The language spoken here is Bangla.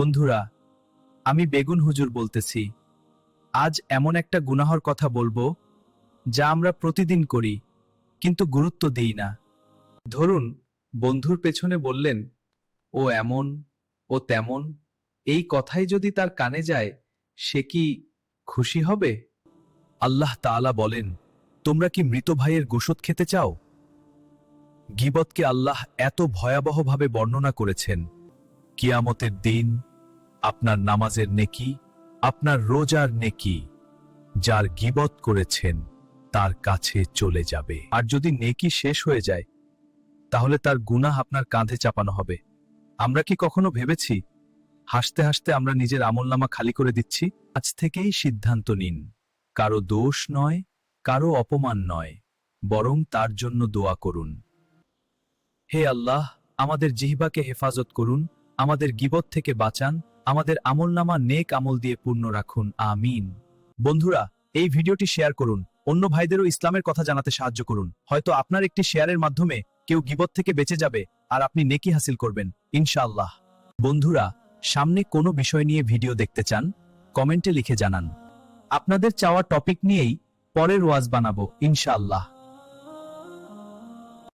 বন্ধুরা, আমি বেগুন হুজুর বলতেছি। আজ এমন একটা গুনাহর কথা বলবো যা আমরা প্রতিদিন করি কিন্তু গুরুত্ব দিই না। ধরুন, বন্ধুর পেছনে বললেন, ও এমন, ও তেমন। এই কথাই যদি তার কানে যায়, সে কি খুশি হবে? আল্লাহ তাআলা বলেন, তোমরা কি মৃত ভাইয়ের গোশত খেতে চাও? গীবতকে আল্লাহ এত ভয়াবহভাবে বর্ণনা করেছেন, কিয়ামতের দিন আপনার নামাজের নেকি, আপনার রোজার নেকি যার গীবত করেছেন তার কাছে চলে যাবে। আর যদি নেকি শেষ হয়ে যায়, তাহলে তার গুনাহ আপনার কাঁধে চাপানো হবে। আমরা কি কখনো ভেবেছি, হাসতে হাসতে আমরা নিজের আমলনামা খালি করে দিচ্ছি? আজ থেকেই সিদ্ধান্ত নিন, কারো দোষ নয়, কারো অপমান নয়, বরং তার জন্য দোয়া করুন। হে আল্লাহ, আমাদের জিহ্বাকে হেফাজত করুন, আমাদের গীবত থেকে বাঁচান, আমাদের আমলনামা নেক আমল দিয়ে পূর্ণ রাখুন, আমিন। বন্ধুরা, এই ভিডিওটি শেয়ার করুন, অন্য ভাইদেরও ইসলামের কথা জানাতে সাহায্য করুন। হয়তো আপনার একটি শেয়ারের মাধ্যমে কেউ গীবত থেকে বেঁচে যাবে আর আপনি নেকি হাসিল করবেন, ইনশাআল্লাহ। বন্ধুরা, সামনে কোনো বিষয় নিয়ে ভিডিও দেখতে চান, কমেন্টে লিখে জানান। আপনাদের চাওয়া টপিক নিয়েই পরের ওয়াজ বানাবো, ইনশাআল্লাহ।